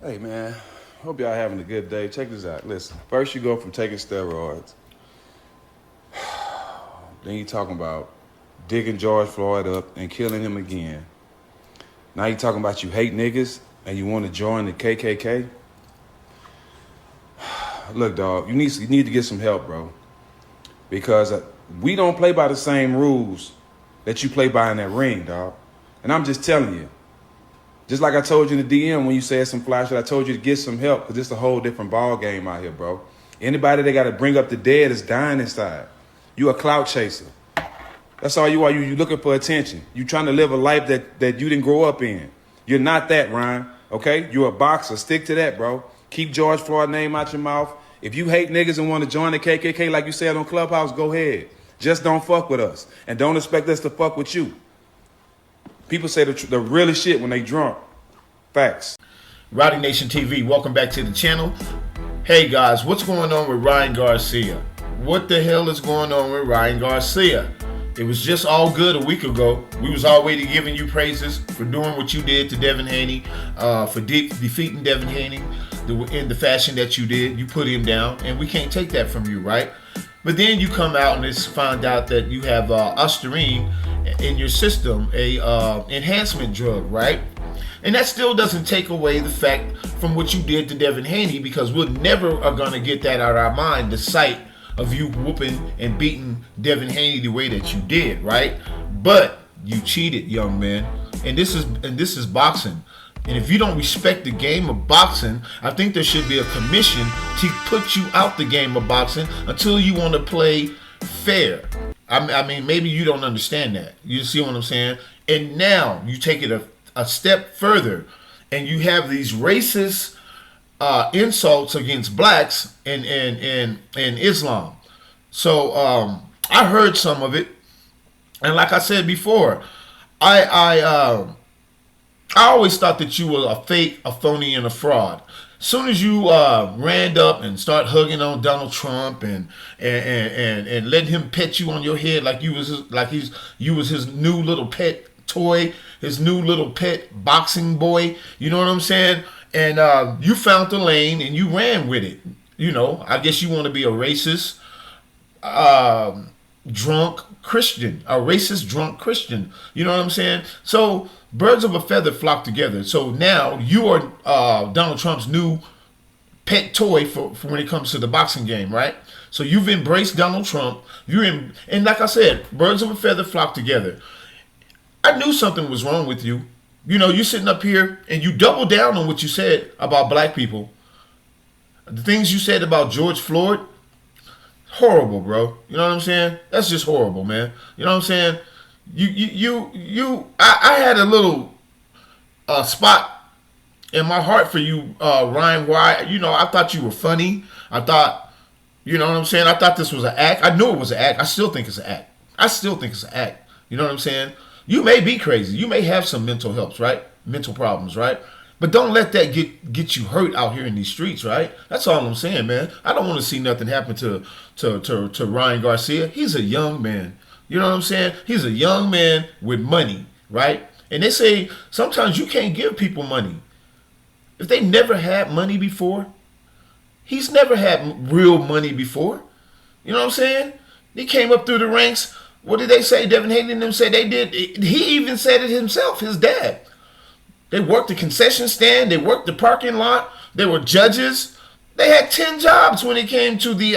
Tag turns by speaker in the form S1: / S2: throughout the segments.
S1: Hey man, hope y'all having a good day. Check this out. Listen, first you go from taking steroids, then you talking about digging George Floyd up and killing him again. Now you talking about you hate niggas and you want to join the KKK. Look, dog, you need to get some help, bro, because we don't play by the same rules that you play by in that ring, dog. And I'm just telling you. Just like I told you in the DM when you said some fly shit, I told you to get some help because it's a whole different ball game out here, bro. Anybody that got to bring up the dead is dying inside. You a clout chaser. That's all you are. You looking for attention. You trying to live a life that you didn't grow up in. You're not that, Ryan, okay? You're a boxer. Stick to that, bro. Keep George Floyd's name out your mouth. If you hate niggas and want to join the KKK like you said on Clubhouse, go ahead. Just don't fuck with us. And don't expect us to fuck with you. People say the really shit when they drunk. Facts.
S2: Rowdy Nation TV, welcome back to the channel. Hey guys, what's going on with Ryan Garcia? What the hell is going on with Ryan Garcia? It was just all good a week ago. We was already giving you praises for doing what you did to Devin Haney, for defeating Devin Haney in the fashion that you did. You put him down, and we can't take that from you, right? But then you come out and it's found out that you have Ostarine in your system, a enhancement drug, right? And that still doesn't take away the fact from what you did to Devin Haney, because we're never are going to get that out of our mind, the sight of you whooping and beating Devin Haney the way that you did, right? But you cheated, young man. And this is boxing. And if you don't respect the game of boxing, I think there should be a commission to put you out the game of boxing until you want to play fair. I mean, maybe you don't understand that. You see what I'm saying? And now you take it a step further, and you have these racist insults against blacks in Islam. So I heard some of it, and like I said before, I always thought that you were a fake, a phony, and a fraud. As soon as you ran up and start hugging on Donald Trump and letting him pet you on your head like you was his new little pet toy, his new little pet boxing boy, you know what I'm saying? And you found the lane and you ran with it. You know, I guess you want to be a racist, drunk Christian, a racist drunk Christian. You know what I'm saying? So birds of a feather flock together. So now you are Donald Trump's new pet toy for when it comes to the boxing game, right? So you've embraced Donald Trump. And like I said, birds of a feather flock together. I knew something was wrong with you. You know, you're sitting up here and you double down on what you said about black people. The things you said about George Floyd, horrible, bro. You know what I'm saying? That's just horrible, man. You know what I'm saying? I had a little spot in my heart for you, Ryan. Why? You know, I thought you were funny. I thought, you know what I'm saying? I thought this was an act. I knew it was an act. I still think it's an act. You know what I'm saying? You may be crazy. You may have some mental helps, right? Mental problems, right? But don't let that get you hurt out here in these streets, right? That's all I'm saying, man. I don't want to see nothing happen to Ryan Garcia. He's a young man. You know what I'm saying? He's a young man with money, right? And they say sometimes you can't give people money. If they never had money before, he's never had real money before. You know what I'm saying? He came up through the ranks. What did they say? Devin Haney and them said they did. He even said it himself, his dad. They worked the concession stand. They worked the parking lot. They were judges. They had 10 jobs when it came to the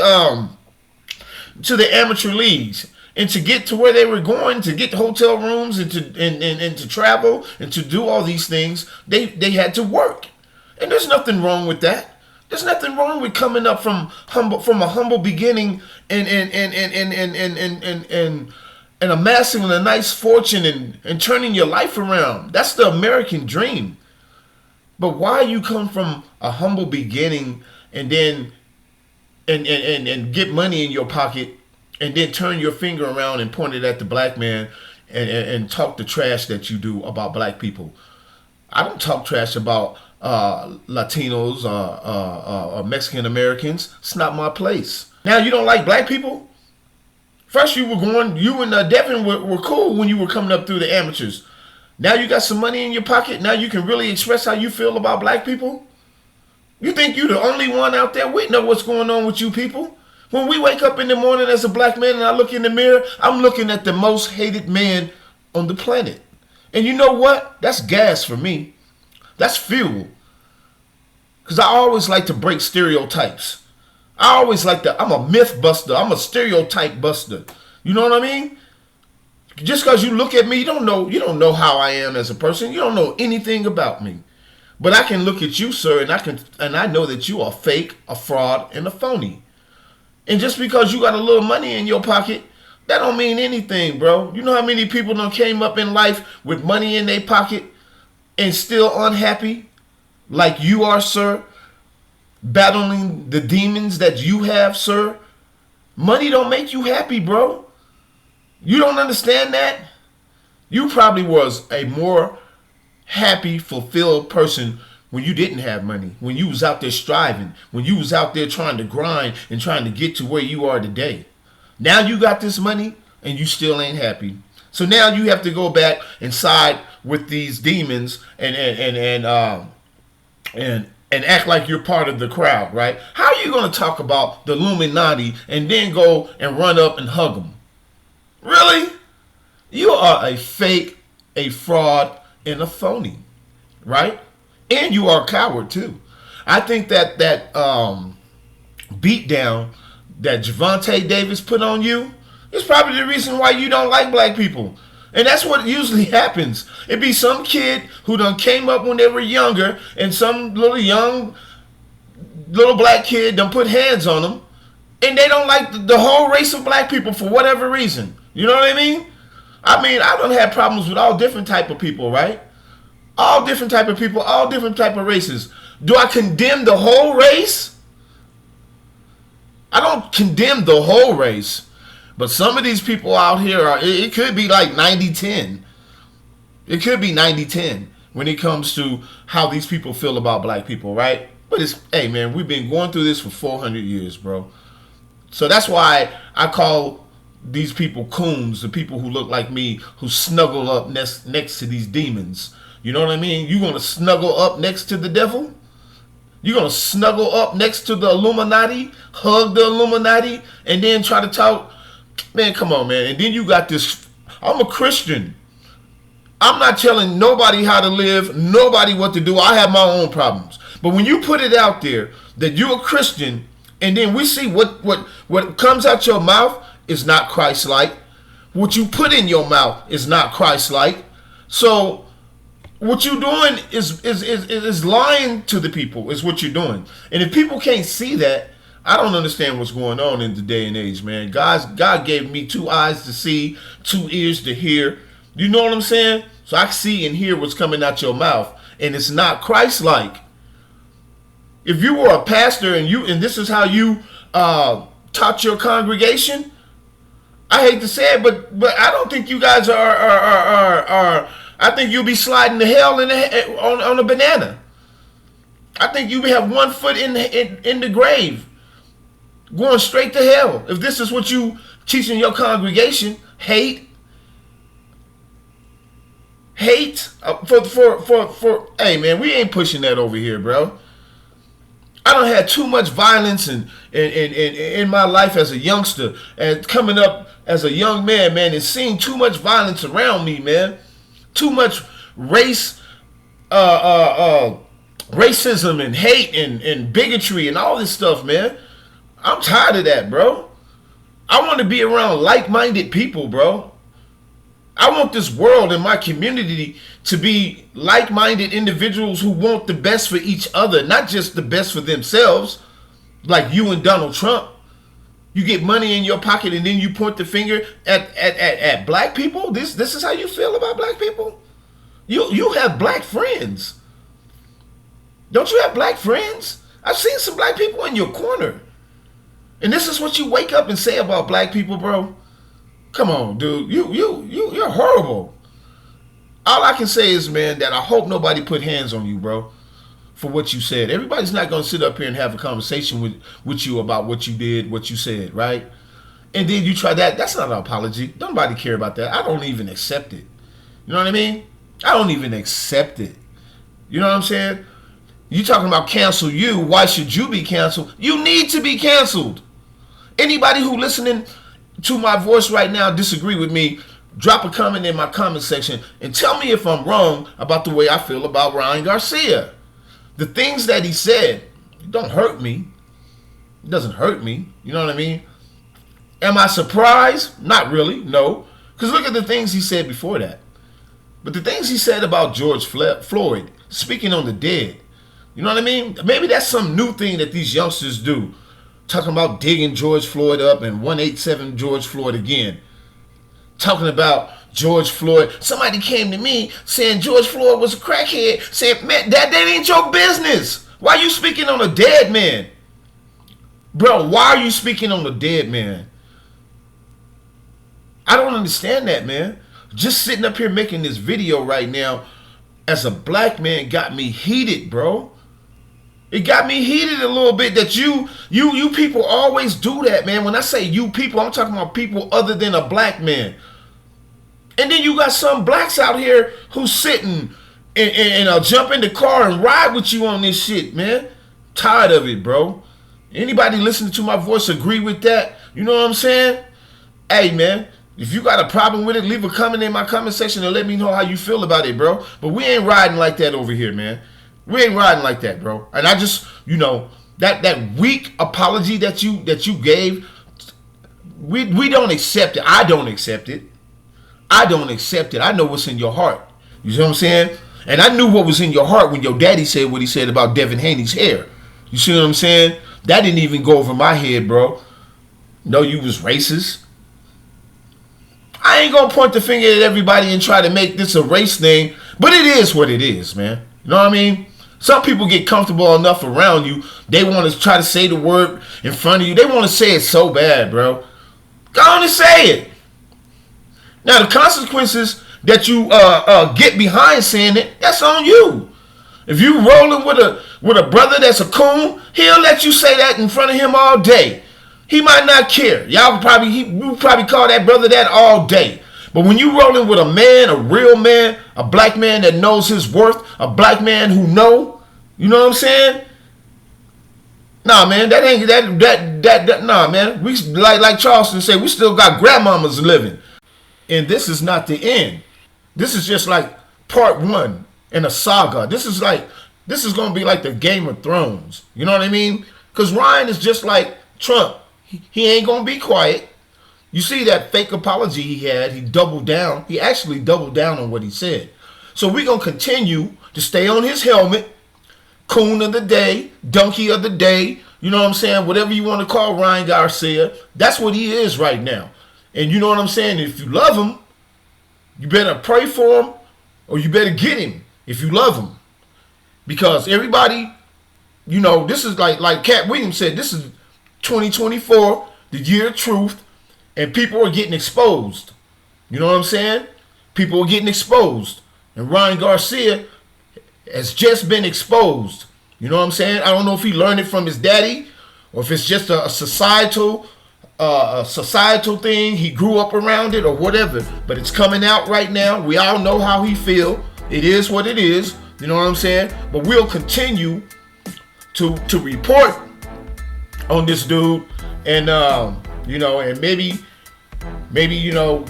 S2: amateur leagues. And to get to where they were going, to get hotel rooms and to travel and to do all these things, they had to work. And there's nothing wrong with that. There's nothing wrong with coming up from a humble beginning and amassing a nice fortune and turning your life around. That's the American dream. But why you come from a humble beginning and then and get money in your pocket and then turn your finger around and point it at the black man and talk the trash that you do about black people? I don't talk trash about Latinos or Mexican Americans. It's not my place. Now you don't like black people? First you and Devin were cool when you were coming up through the amateurs. Now you got some money in your pocket. Now you can really express how you feel about black people. You think you the only one out there? We know what's going on with you people. When we wake up in the morning as a black man and I look in the mirror, I'm looking at the most hated man on the planet. And you know what? That's gas for me. That's fuel. Because I always like to break stereotypes. I always like to, I'm a myth buster. I'm a stereotype buster. You know what I mean? Just because you look at me, you don't know how I am as a person. You don't know anything about me. But I can look at you, sir, and I know that you are fake, a fraud, and a phony. And just because you got a little money in your pocket, that don't mean anything, bro. You know how many people done came up in life with money in their pocket and still unhappy? Like you are, sir, battling the demons that you have, sir. Money don't make you happy, bro. You don't understand that? You probably was a more happy, fulfilled person when you didn't have money, when you was out there striving, when you was out there trying to grind and trying to get to where you are today. Now you got this money and you still ain't happy. So now you have to go back and side with these demons and act like you're part of the crowd, right? How are you going to talk about the Illuminati and then go and run up and hug them? Really? You are a fake, a fraud, and a phony, right? And you are a coward too. I think that beat down that Javante Davis put on you is probably the reason why you don't like black people. And that's what usually happens. It be some kid who done came up when they were younger and some little black kid done put hands on them and they don't like the whole race of black people for whatever reason. You know what I mean? I don't have problems with all different type of people, right? All different type of people, all different type of races. Do I condemn the whole race? I don't condemn the whole race. But some of these people out here, it could be like 90-10. It could be 90-10 when it comes to how these people feel about black people, right? But hey man, we've been going through this for 400 years, bro. So that's why I call these people coons, the people who look like me, who snuggle up next to these demons. You know what I mean? You gonna snuggle up next to the devil? You gonna snuggle up next to the Illuminati, hug the Illuminati, and then try to talk? Man, come on, man. And then you got this, I'm a Christian. I'm not telling nobody how to live, nobody what to do. I have my own problems. But when you put it out there that you're a Christian, and then we see what comes out your mouth is not Christ-like. What you put in your mouth is not Christ-like. So what you're doing is lying to the people, is what you're doing. And if people can't see that, I don't understand what's going on in the day and age, man. God gave me 2 eyes to see, 2 ears to hear. You know what I'm saying? So I see and hear what's coming out your mouth, and it's not Christ-like. If you were a pastor and this is how you taught your congregation, I hate to say it, but I don't think you guys are. I think you'll be sliding to hell on a banana. I think you have 1 foot in the grave, going straight to hell. If this is what you teach in your congregation, hate. Hey man, we ain't pushing that over here, bro. I done had too much violence in my life as a youngster and coming up as a young man, and seeing too much violence around me, man. Too much racism and hate and bigotry and all this stuff, man. I'm tired of that, bro. I want to be around like-minded people, bro. I want this world and my community to be like-minded individuals who want the best for each other, not just the best for themselves, like you and Donald Trump. You get money in your pocket and then you point the finger at black people? This is how you feel about black people? You have black friends. Don't you have black friends? I've seen some black people in your corner. And this is what you wake up and say about black people, bro? Come on, dude. You're horrible. All I can say is, man, that I hope nobody put hands on you, bro, for what you said. Everybody's not going to sit up here and have a conversation with you about what you did, what you said, right? And then you try that. That's not an apology. Nobody care about that. I don't even accept it. You know what I mean? I don't even accept it. You know what I'm saying? You talking about cancel you? Why should you be canceled? You need to be canceled. Anybody who listening to my voice right now disagree with me, drop a comment in my comment section and tell me if I'm wrong about the way I feel about Ryan Garcia. The things that he said, it don't hurt me. It doesn't hurt me. You know what I mean? Am I surprised? Not really, no. Because look at the things he said before that. But the things he said about George Floyd, speaking on the dead, you know what I mean? Maybe that's some new thing that these youngsters do. Talking about digging George Floyd up and 187 George Floyd again. Talking about George Floyd. Somebody came to me saying George Floyd was a crackhead. Saying, man, that ain't your business. Why are you speaking on a dead man? Bro, why are you speaking on a dead man? I don't understand that, man. Just sitting up here making this video right now as a black man got me heated, bro. It got me heated a little bit that you people always do that, man. When I say you people, I'm talking about people other than a black man. And then you got some blacks out here who's sitting and jump in the car and ride with you on this shit, man. Tired of it, bro. Anybody listening to my voice agree with that? You know what I'm saying? Hey, man, if you got a problem with it, leave a comment in my comment section and let me know how you feel about it, bro. But we ain't riding like that over here, man. We ain't riding like that, bro. And I just, you know, that weak apology that you gave, we don't accept it. I don't accept it. I don't accept it. I know what's in your heart. You see what I'm saying? And I knew what was in your heart when your daddy said what he said about Devin Haney's hair. You see what I'm saying? That didn't even go over my head, bro. No, you was racist. I ain't gonna point the finger at everybody and try to make this a race thing, but it is what it is, man. You know what I mean? Some people get comfortable enough around you, they want to try to say the word in front of you. They want to say it so bad, bro. Go on and say it. Now, the consequences that you get behind saying it, that's on you. If you rolling with a brother that's a coon, he'll let you say that in front of him all day. He might not care. You probably call that brother that all day. But when you rolling with a man, a real man, a black man that knows his worth, a black man who know, you know what I'm saying? Nah, man, that ain't that. Nah, man. We like Charleston said, we still got grandmamas living, and this is not the end. This is just like part one in a saga. This is gonna be like the Game of Thrones. You know what I mean? Because Ryan is just like Trump. He ain't gonna be quiet. You see that fake apology he had, he doubled down. He actually doubled down on what he said. So we're going to continue to stay on his helmet, coon of the day, donkey of the day, you know what I'm saying? Whatever you want to call Ryan Garcia, that's what he is right now. And you know what I'm saying? If you love him, you better pray for him or you better get him if you love him. Because everybody, you know, this is like Cat Williams said, this is 2024, the year of truth. And people are getting exposed. You know what I'm saying? People are getting exposed. And Ryan Garcia has just been exposed. You know what I'm saying? I don't know if he learned it from his daddy or if it's just a societal thing. He grew up around it or whatever. But it's coming out right now. We all know how he feel. It is what it is. You know what I'm saying? But we'll continue to report on this dude. And you know, and maybe, you know,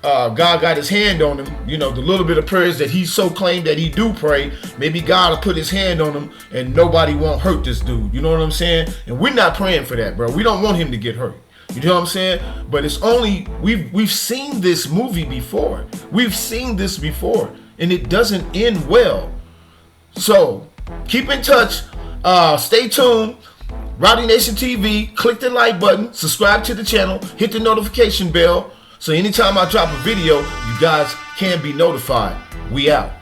S2: God got his hand on him. You know, the little bit of prayers that he so claimed that he do pray, maybe God will put his hand on him and nobody won't hurt this dude. You know what I'm saying? And we're not praying for that, bro. We don't want him to get hurt. You know what I'm saying? But it's only, we've seen this movie before. We've seen this before. And it doesn't end well. So, keep in touch. Stay tuned. Rowdy Nation TV, click the like button, subscribe to the channel, hit the notification bell, so anytime I drop a video, you guys can be notified. We out.